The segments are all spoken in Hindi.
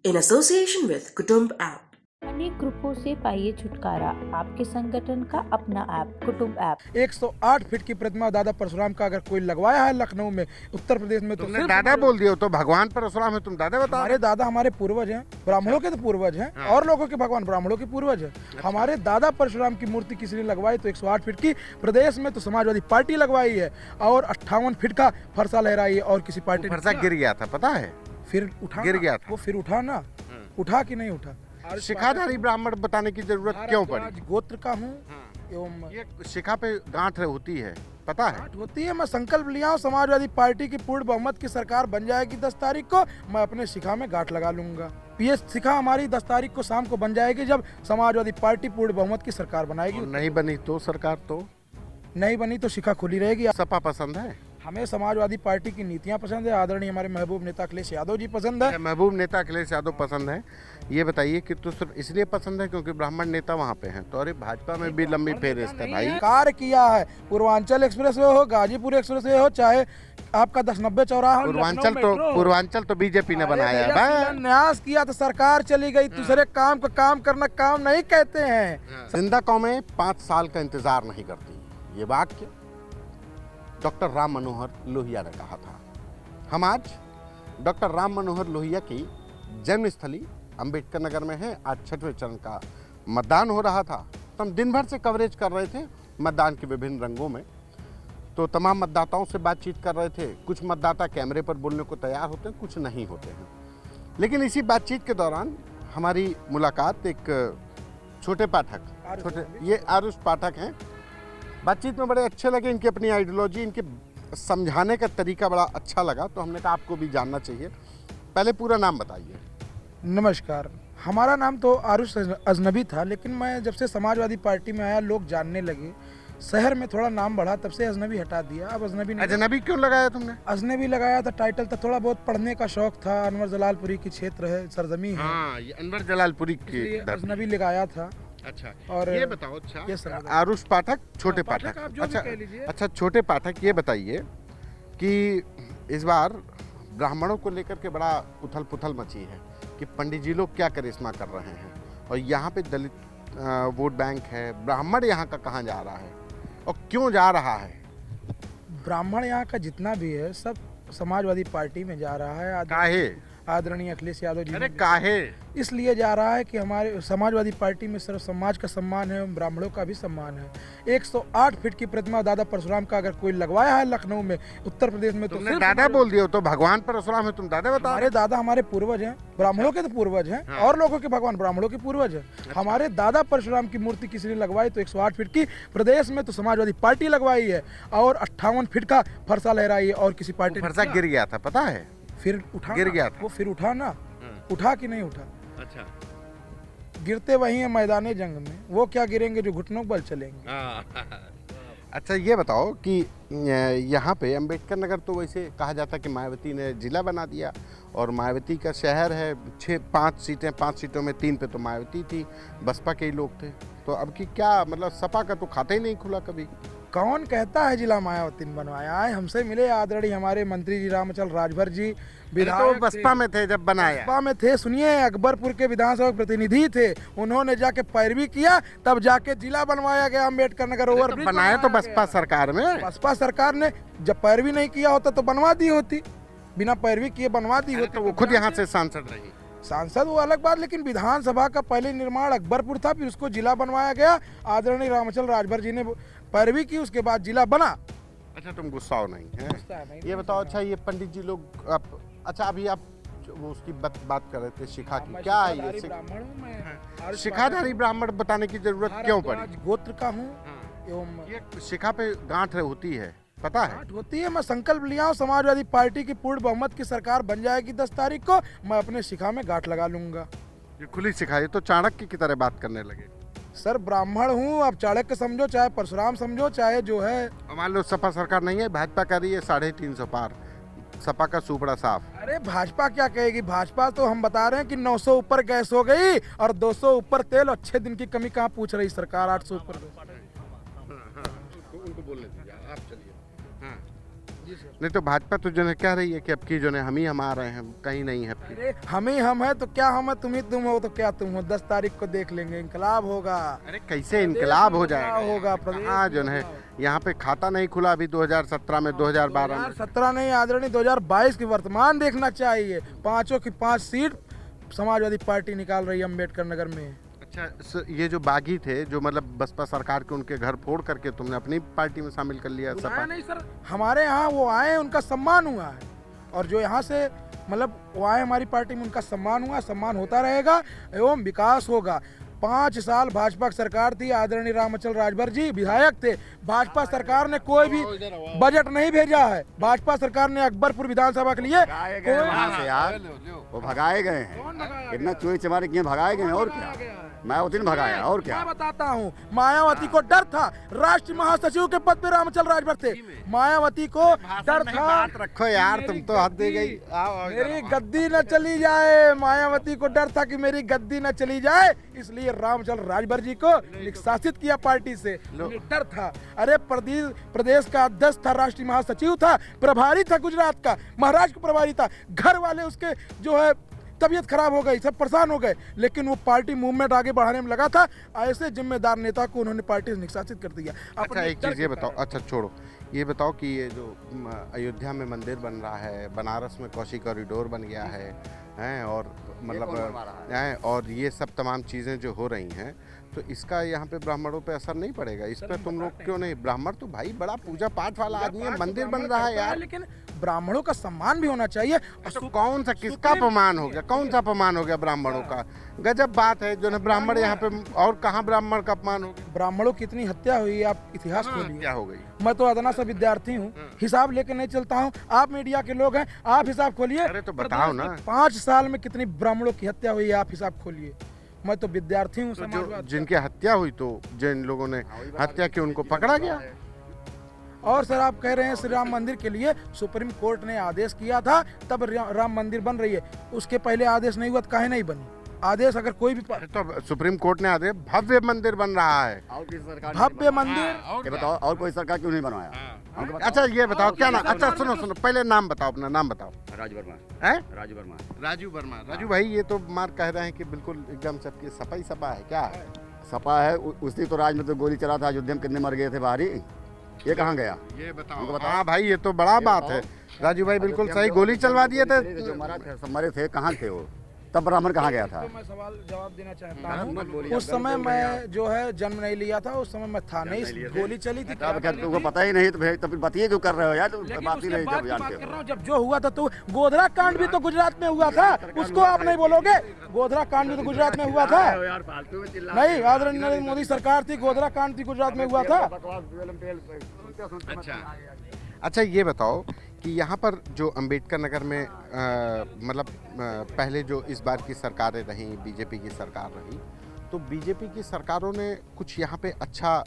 in association with Kutumb app. अनेक ग्रुपों से पाइए छुटकारा, आपके संगठन का अपना ऐप कुटुंब ऐप। 108 फीट की प्रतिमा दादा परशुराम का अगर कोई लगवाया है लखनऊ में, उत्तर प्रदेश में, तो तुमने सिर्फ दादा बोल दिया तो भगवान परशुराम है, तुम दादा बता हमारे दादा हमारे पूर्वज हैं, ब्राह्मणों के तो पूर्वज हैं। हाँ। और लोगों के भगवान ब्राह्मणों के पूर्वज हैं। हमारे दादा परशुराम की मूर्ति किसी ने लगवाई तो 108 फीट की, प्रदेश में तो समाजवादी पार्टी लगवाई है, और 58 फीट का फरसा लहराई है, और किसी पार्टी ने फरसा गिर गया था, पता है? फिर उठा गिर ना, गया था। वो फिर उठा ना, उठा कि नहीं उठा। शिखाधारी ब्राह्मण बताने की जरूरत क्यों पड़ी? आज गोत्र का हूँ हाँ। एवं ये शिखा पे गांठ होती है, पता है? बात होती है। मैं संकल्प लिया हूँ, समाजवादी पार्टी की पूर्ण बहुमत की सरकार बन जाएगी 10 तारीख को, मैं अपने शिखा में गांठ लगा लूंगा। ये शिखा हमारी 10 तारीख को शाम को बन जाएगी, जब समाजवादी पार्टी पूर्ण बहुमत की सरकार बनाएगी। और नहीं बनी तो सरकार तो नहीं बनी तो शिखा खुली रहेगी। सपा पसंद है? हमें समाजवादी पार्टी की नीतियां पसंद है। आदरणीय हमारे महबूब नेता अखिलेश यादव जी पसंद है। महबूब नेता अखिलेश यादव पसंद है। ये बताइए कि तो सिर्फ इसलिए पसंद है क्योंकि ब्राह्मण नेता वहाँ पे हैं? तो अरे भाजपा में भी लंबी फेरिस्त है भाई। कार्य किया है, पूर्वांचल एक्सप्रेस वे हो, गाजीपुर एक्सप्रेस वे हो, चाहे आपका 1090 चौराहा हो, पूर्वांचल तो बीजेपी ने बनाया है भाई। न्यास किया तो सरकार चली गई। दूसरे काम का काम करना काम नहीं कहते हैं। जिंदा कौमें 5 साल का इंतजार नहीं करती, ये वाक्य डॉक्टर राम मनोहर लोहिया ने कहा था। हम आज डॉक्टर राम मनोहर लोहिया की जन्मस्थली अंबेडकर नगर में है। आज 6वें चरण का मतदान हो रहा था, तो हम दिन भर से कवरेज कर रहे थे मतदान के विभिन्न रंगों में। तो तमाम मतदाताओं से बातचीत कर रहे थे। कुछ मतदाता कैमरे पर बोलने को तैयार होते हैं, कुछ नहीं होते हैं। लेकिन इसी बातचीत के दौरान हमारी मुलाकात एक छोटे पाठक, ये आरुष पाठक हैं। बातचीत में बड़े अच्छे लगे, इनकी अपनी आइडियोलॉजी, इनके समझाने का तरीका बड़ा अच्छा लगा, तो हमने कहा आपको भी जानना चाहिए। पहले पूरा नाम बताइए। नमस्कार, हमारा नाम तो आरुष अजनबी था, लेकिन मैं जब से समाजवादी पार्टी में आया लोग जानने लगे, शहर में थोड़ा नाम बढ़ा, तब से अजनबी हटा दिया। अब अजनबी क्यों लगाया तुमने? अजनबी लगाया था, टाइटल था, थोड़ा बहुत पढ़ने का शौक था। अनवर जलालपुरी की क्षेत्र है, सरजमी है। हाँ, ये अनवर जलालपुरी की अजनबी लगाया था। अच्छा, और ये बताओ। अच्छा, ये सब आरुष पाठक, छोटे पाठक पाठक, आप जो भी कह लीजिए। अच्छा छोटे पाठक, ये बताइए कि इस बार ब्राह्मणों को लेकर के बड़ा उथल पुथल मची है कि पंडित जी लोग क्या करिश्मा कर रहे हैं, और यहाँ पे दलित वोट बैंक है। ब्राह्मण यहाँ का कहाँ जा रहा है और क्यों जा रहा है? ब्राह्मण यहाँ का जितना भी है सब समाजवादी पार्टी में जा रहा है। काहे? आदरणीय अखिलेश यादव जी अरे काहे? इसलिए जा रहा है कि हमारे समाजवादी पार्टी में सिर्फ समाज का सम्मान है, ब्राह्मणों का भी सम्मान है। 108 फीट की प्रतिमा दादा परशुराम का अगर कोई लगवाया है लखनऊ में, उत्तर प्रदेश में, तो तुमने दादा बोल दिया तो भगवान परशुराम है, तुम दादा बता? हमारे दादा हमारे पूर्वज हैं, ब्राह्मणों के तो पूर्वज हैं। हाँ। और लोगों के भगवान ब्राह्मणों के पूर्वज हैं। हमारे दादा परशुराम की मूर्ति किसी ने लगवाई तो 108 फीट की, प्रदेश में तो समाजवादी पार्टी लगवाई है, और 58 फीट का फरसा लहराई है, और किसी पार्टी फरसा गिर गया था, पता है? फिर उठा गिर ना, गया था। वो फिर उठा ना, उठा कि नहीं उठा। अच्छा, गिरते वही है मैदाने जंग में, वो क्या गिरेंगे जो घुटनों बल चलेंगे। अच्छा ये बताओ कि यहाँ पे अंबेडकर नगर तो वैसे कहा जाता है कि मायावती ने जिला बना दिया, और मायावती का शहर है। 5 सीटें, 5 सीटों में 3 पे तो मायावती थी, बसपा के ही लोग थे। तो अब की क्या मतलब, सपा का तो खाता ही नहीं खुला कभी। कौन कहता है जिला मायावती ने बनवाया है? हमसे मिले आदरणीय हमारे मंत्री जी रामचल राजभर जी, तो बसपा में थे जब बनाया। बसपा में थे। सुनिए, अकबरपुर के विधानसभा प्रतिनिधि थे, उन्होंने जाके पैरवी किया, तब जाके जिला बनवाया गया अंबेडकर नगर। ओवर तो बनाया तो बसपा सरकार में। बसपा सरकार ने जब पैरवी नहीं किया होता तो बनवा दी होती, बिना पैरवी किए बनवा दी होती। तो वो खुद यहाँ से सांसद रही। सांसद वो अलग बात, लेकिन विधानसभा का पहले निर्माण अकबरपुर था, फिर उसको जिला बनवाया गया। आदरणीय रामचल राजभर जी ने पैरवी की, उसके बाद जिला बना। अच्छा, तुम गुस्साओ नहीं है? ये बताओ, अच्छा ये पंडित जी लोग अच्छा अभी आप वो उसकी बात कर रहे थे शिखा की, क्या है ये शिखाधारी ब्राह्मण बताने की जरूरत क्यों पड़ी? गोत्र का हूँ एवं ये शिखा पे गांठ होती है, पता है? होती है। मैं संकल्प लिया हूँ, समाजवादी पार्टी की पूर्ण बहुमत की सरकार बन जाएगी 10 तारीख को, मैं अपने शिखा में गांठ लगा लूंगा। ये खुली शिखा, ये तो चाणक्य की तरह बात करने लगे। सर ब्राह्मण हूँ, आप चाणक्य समझो, चाहे परशुराम समझो, चाहे जो है। मान लो सपा सरकार नहीं है, भाजपा कर रही है 350 पार, सपा का सुपड़ा साफ। अरे भाजपा क्या कहेगी? भाजपा तो हम बता रहे हैं कि 900 ऊपर गैस हो गई और 200 ऊपर तेल, और 6 दिन की कमी कहाँ पूछ रही सरकार? 800 ऊपर। उनको बोलने दीजिए, आप चलिए। हाँ नहीं तो भाजपा तो जो है कह रही है कि अब की जो है हम ही हम आ रहे हैं, कहीं नहीं है अब की। अरे हम ही हम है तो क्या हम है, तुम ही तुम हो तो क्या तुम हो। 10 तारीख को देख लेंगे, इंकलाब होगा। अरे कैसे इनकलाब हो जाएगा? होगा प्रदेश हाँ जो है यहाँ पे खाता नहीं खुला अभी 2017 में, 2012 में। 2017 नहीं आदरणीय, 2022 की वर्तमान देखना चाहिए। 5 की 5 सीट समाजवादी पार्टी निकाल रही है अम्बेडकर नगर में। अच्छा, ये जो बागी थे जो मतलब बसपा सरकार के, उनके घर फोड़ करके तुमने अपनी पार्टी में शामिल कर लिया सपा? नहीं सर, हमारे यहाँ वो आए, उनका सम्मान हुआ है। और जो यहाँ से मतलब वो आए हमारी पार्टी में, उनका सम्मान हुआ, सम्मान होता रहेगा एवं विकास होगा। 5 साल भाजपा की सरकार थी, आदरणीय रामचल राजभर जी विधायक थे। भाजपा सरकार ने कोई भी बजट नहीं भेजा है। भाजपा सरकार ने अकबरपुर विधानसभा के लिए से यार वो भगाए गए हैं, इतना चोरी चमारी किए भगाए गए हैं। और क्या मायावती ने भगाया? और क्या मैं बताता हूँ, मायावती को डर था। राष्ट्रीय महासचिव के पद पे रामचल राजभर थे, मायावती को डर था। बात रखो यार, तुम तो हद दे गई। मेरी गद्दी न चली जाए, मायावती को डर था कि मेरी गद्दी न चली जाए, इसलिए रामचल राजभर जी को निष्कासित किया पार्टी से। डर था। अरे प्रदेश का अध्यक्ष था, राष्ट्रीय महासचिव था, प्रभारी था गुजरात का, महाराष्ट्र का प्रभारी था। घर वाले उसके जो है तबीयत खराब हो गई, सब परेशान हो गए, लेकिन वो पार्टी मूवमेंट आगे बढ़ाने में लगा था। ऐसे जिम्मेदार नेता को उन्होंने पार्टी से निष्कासित कर दिया। अच्छा एक चीज़ ये बताओ, अच्छा छोड़ो, ये बताओ कि ये जो अयोध्या में मंदिर बन रहा है, बनारस में कौशी कॉरिडोर बन गया है, हैं और मतलब हैं, और ये सब तमाम चीज़ें जो हो रही हैं, तो इसका यहाँ पे ब्राह्मणों पे असर नहीं पड़ेगा? इस पर तुम लोग क्यों नहीं? ब्राह्मण तो भाई बड़ा पूजा पाठ वाला आदमी है, मंदिर बन रहा है यार। लेकिन ब्राह्मणों का सम्मान भी होना चाहिए। तो कौन सा, किसका अपमान हो गया? कौन सा अपमान हो गया ब्राह्मणों का? गजब बात है जो है ब्राह्मण यहाँ पे, और कहाँ ब्राह्मण का अपमान हो गया? ब्राह्मणों की इतनी हत्या हुई, आप इतिहास खोलिए। क्या हो गई? मैं तो अदना सा विद्यार्थी हूँ, हिसाब लेके नहीं चलता हूँ। आप मीडिया के लोग हैं, आप हिसाब खोलिए। अरे तो बताओ ना। 5 साल में कितनी ब्राह्मणों की हत्या हुई है, आप हिसाब खोलिए। मैं तो विद्यार्थी हूँ। तो जो जिनकी हत्या हुई, तो जिन लोगों ने हत्या की उनको पकड़ा गया। और सर आप कह रहे हैं श्री राम मंदिर के लिए सुप्रीम कोर्ट ने आदेश किया था, तब राम मंदिर बन रही है। उसके पहले आदेश नहीं हुआ तो काहे नहीं बनी? आदेश अगर कोई भी तो सुप्रीम कोर्ट ने आदेश, भव्य मंदिर बन रहा है। भव्य मंदिर, ये बताओ और कोई सरकार क्यों नहीं बनवाया? अच्छा ये बताओ क्या नाम? अच्छा सुनो सुनो, पहले नाम बताओ, अपना नाम बताओ। राजू वर्मा। हैं? राजू वर्मा। राजू वर्मा। राजू भाई, ये तो मार कह रहे हैं कि बिल्कुल एकदम सबकी सपा ही सपा है, क्या है? सपा है, उसी तो राज में तो गोली चला था, अयोध्या में कितने मर गए थे बाहरी, ये कहाँ गया? ये बताओ। हाँ भाई ये तो बड़ा बात है। राजू भाई बिल्कुल सही, गोली चलवा दिए थे। जो मरे थे कहाँ थे वो? तब ब्राह्मण कहाँ गया था? तो मैं सवाल जवाब देना चाहता हूँ। उस समय मैं जो है जन्म नहीं लिया था, उस समय मैं था नहीं, गोली चली थी। तुमको पता ही नहीं तो फिर बताइए क्यों कर रहे हो यार? बात ही नहीं जब जानते हो। जब जो हुआ था, तो गोधरा कांड भी तो गुजरात में हुआ था, उसको आप नहीं बोलोगे? गोधरा कांड भी तो गुजरात में हुआ था। नहीं, आदरणीय नरेंद्र मोदी सरकार थी, गोधरा कांड थी, गुजरात में हुआ था। अच्छा ये बताओ कि यहाँ पर जो अंबेडकर नगर में मतलब पहले जो इस बार की सरकारें रहीं, बीजेपी की सरकार रही, तो बीजेपी की सरकारों ने कुछ यहाँ पे अच्छा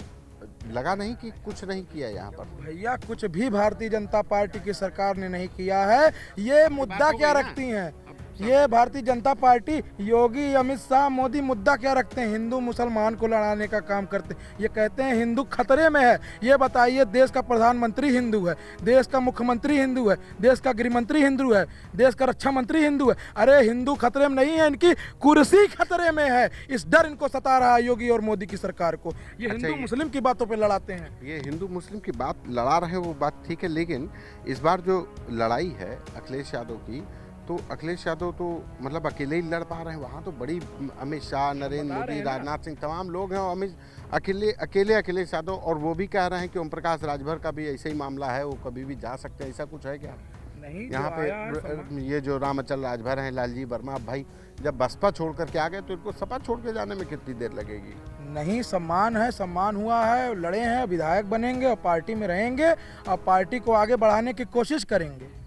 लगा नहीं कि कुछ नहीं किया यहाँ पर? भैया कुछ भी भारतीय जनता पार्टी की सरकार ने नहीं किया है। ये मुद्दा क्या रखती हैं? ये भारतीय जनता पार्टी, योगी, अमित शाह, मोदी मुद्दा क्या रखते हैं? हिंदू मुसलमान को लड़ाने का काम करते हैं। ये कहते हैं हिंदू खतरे में है। ये बताइए, देश का प्रधानमंत्री हिंदू है, देश का मुख्यमंत्री हिंदू है, देश का गृह मंत्री हिंदू है, देश का रक्षा मंत्री हिंदू है। अरे हिंदू खतरे में नहीं है, इनकी कुर्सी खतरे में है। इस डर इनको सता रहा है योगी और मोदी की सरकार को। ये हिंदू मुस्लिम की बातों पर लड़ाते हैं। ये हिंदू मुस्लिम की बात लड़ा रहे, वो बात ठीक है, लेकिन इस बार जो लड़ाई है अखिलेश यादव की, तो अखिलेश यादव तो मतलब अकेले ही लड़ पा रहे हैं। वहाँ तो बड़ी अमित शाह, नरेंद्र मोदी, राजनाथ सिंह, तमाम लोग हैं, और अकेले अखिलेश यादव, और वो भी कह रहे हैं कि ओम प्रकाश राजभर का भी ऐसे ही मामला है, वो कभी भी जा सकते हैं। ऐसा कुछ है क्या? नहीं, यहाँ पे ये जो रामचल राजभर हैं, लालजी वर्मा, भाई जब बसपा छोड़ करके आ गए तो इनको सपा छोड़ के जाने में कितनी देर लगेगी? नहीं, सम्मान है, सम्मान हुआ है, लड़े हैं, विधायक बनेंगे और पार्टी में रहेंगे और पार्टी को आगे बढ़ाने की कोशिश करेंगे।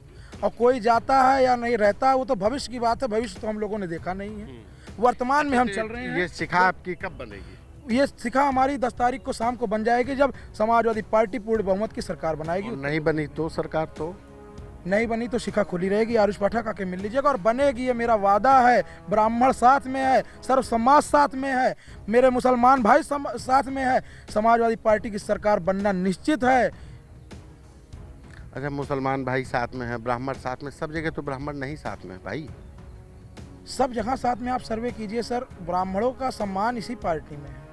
और कोई जाता है या नहीं रहता है वो तो भविष्य की बात है, भविष्य तो हम लोगों ने देखा नहीं है। वर्तमान में हम चल रहे हैं। ये शिखा आपकी कब बनेगी? ये शिखा हमारी 10 तारीख को शाम को बन जाएगी, जब समाजवादी पार्टी पूर्ण बहुमत की सरकार बनाएगी। नहीं बनी तो सरकार तो नहीं बनी तो शिखा खुली रहेगी। आरुष पाठक आके मिल लीजिएगा, और बनेगी, ये मेरा वादा है। ब्राह्मण साथ में है, सर्व समाज साथ में है, मेरे मुसलमान भाई साथ में है। समाजवादी पार्टी की सरकार बनना निश्चित है। अच्छा, मुसलमान भाई साथ में है, ब्राह्मण साथ में, सब जगह तो ब्राह्मण नहीं साथ में भाई। सब जगह साथ में आप सर्वे कीजिए सर, ब्राह्मणों का सम्मान इसी पार्टी में है।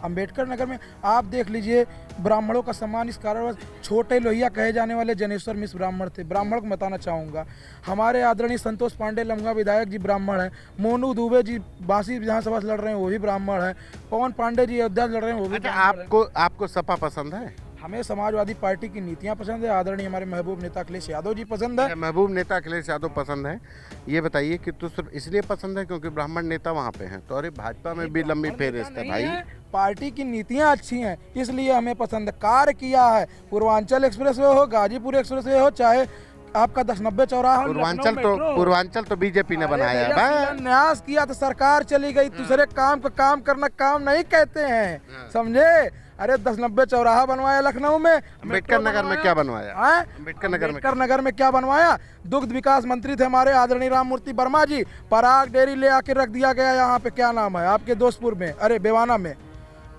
अंबेडकर नगर में आप देख लीजिए, ब्राह्मणों का सम्मान इस कारणवश, छोटे लोहिया कहे जाने वाले जनेश्वर मिश्र ब्राह्मण थे। ब्राह्मण को बताना चाहूँगा, हमारे आदरणीय संतोष पांडे लम्हा विधायक जी ब्राह्मण हैं, मोनू दुबे जी बांसी विधानसभा से लड़ रहे हैं वो भी ब्राह्मण हैं, पवन पांडे जी अयोध्या से लड़ रहे हैं वो भी अच्छा, ब्राह्मण हैं। आपको सपा पसंद है? हमें समाजवादी पार्टी की नीतियाँ पसंद है, आदरणीय हमारे महबूब नेता अखिलेश यादव जी पसंद है। महबूब नेता अखिलेश यादव पसंद है। ये बताइए कि तो सिर्फ इसलिए पसंद है क्योंकि ब्राह्मण नेता वहाँ पे हैं? तो अरे भाजपा में भी लंबी फेरिस्त है भाई। पार्टी की नीतियाँ अच्छी हैं इसलिए हमें पसंद है। कार्य किया है, पूर्वांचल एक्सप्रेसवे हो, गाजीपुर एक्सप्रेसवे हो, चाहे आपका 1090 चौराहा, पूर्वांचल तो बीजेपी ने बनाया है। न्यास किया तो सरकार चली गई, दूसरे काम का काम करना काम नहीं कहते हैं, समझे? अरे 1090 चौराहा बनवाया लखनऊ में, अम्बेडकर नगर में क्या बनवाया? अम्बेडकर नगर में क्या बनवाया? दुग्ध विकास मंत्री थे हमारे आदरणीय राममूर्ति वर्मा जी, पराग डेयरी ले आके रख दिया गया यहाँ पे, क्या नाम है आपके दोस्तपुर में, अरे बेवाना में।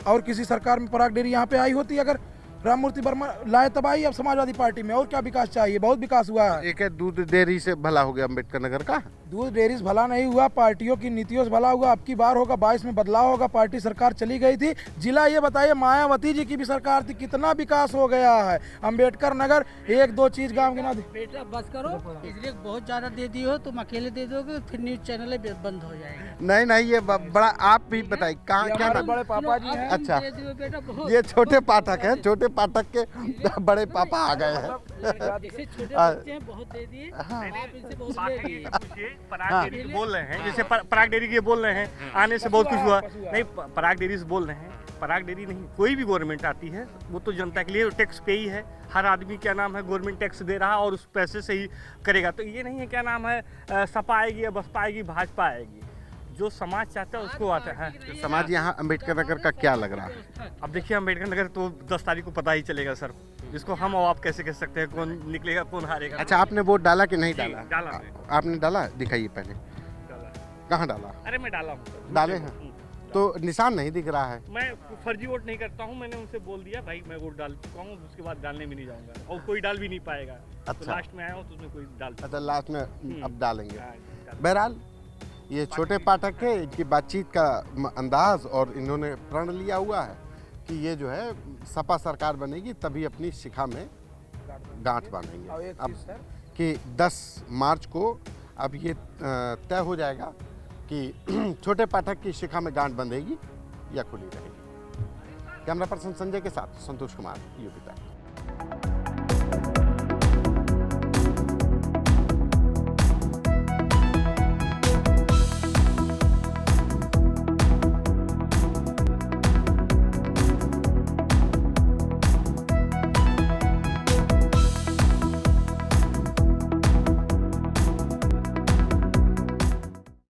और किसी सरकार में पराग डेयरी यहाँ पे आई होती अगर राममूर्ति वर्मा लाए तब आई। अब समाजवादी पार्टी में और क्या विकास चाहिए? बहुत विकास हुआ है। एक है दूध डेयरी से भला हो गया अम्बेडकर नगर का। दूध डेयरी से भला नहीं हुआ, पार्टियों की नीतियों से भला हुआ। अब की बार होगा 22 में बदलाव होगा, पार्टी सरकार चली गई थी। जिला ये बताइए, मायावती जी की भी सरकार थी, कितना विकास हो गया है। अम्बेडकर नगर एक दो चीज गाँव गिना दी। बेटा बस करो, इसलिए बहुत ज्यादा दे दी हो, तुम अकेले दे दोगे फिर न्यूज चैनल बंद हो जाएंगे। नहीं, ये बड़ा आप भी बताइए कहाँ क्या नाम? बड़े पापा जी हैं। अच्छा, बेटा बहुत ये छोटे पाठक है, छोटे पाठक के बड़े पापा आ गए हैं। जैसे छोटे बच्चे हैं बहुत दे दिए, आप इनसे बहुत ले लिए। पराग डेयरी बोल रहे हैं, जैसे पराग डेयरी के बोल रहे हैं, आने से बहुत कुछ हुआ नहीं। पराग डेयरी से बोल रहे हैं, पराग डेयरी नहीं, कोई भी गवर्नमेंट आती है वो तो जनता के लिए टैक्स पे ही है। हर आदमी क्या नाम है गवर्नमेंट टैक्स दे रहा है और उस पैसे से ही करेगा। तो ये नहीं है क्या नाम है सपा आएगी या बसपा आएगी, भाजपा आएगी। जो समाज चाहता है उसको आता है। समाज यहाँ अम्बेडकर नगर का क्या लग रहा है? अब देखिए, अम्बेडकर नगर तो 10 तारीख को पता ही चलेगा सर, जिसको हम और आप कैसे कह सकते हैं कौन निकलेगा कौन हारेगा। अच्छा, आपने वोट डाला कि नहीं डाला? डाला। आपने डाला? दिखाइए पहले, कहाँ डाला? अरे मैं डाला हूँ। डाले हैं तो निशान नहीं दिख रहा है। मैं फर्जी वोट नहीं करता हूँ, मैंने उनसे बोल दिया भाई मैं वोट डाल चुका हूँ, उसके बाद डालने भी नहीं जाऊँगा और कोई डाल भी नहीं पाएगा। अच्छा। तो लास्ट में आया हूँ तो उसमें कोई डाल। अच्छा, लास्ट में अब डालेंगे। हाँ, बहरहाल ये छोटे पाठक है, इनकी बातचीत का अंदाज और इन्होंने प्रण लिया हुआ है कि ये जो है सपा सरकार बनेगी तभी अपनी शिखा में गांठ बांधेंगे। अब कि 10 मार्च को अब ये तय हो जाएगा कि छोटे पाठक की शिखा में गांठ बंधेगी या खुली रहेगी। कैमरा पर्सन संजय के साथ संतोष कुमार, यूपी तक।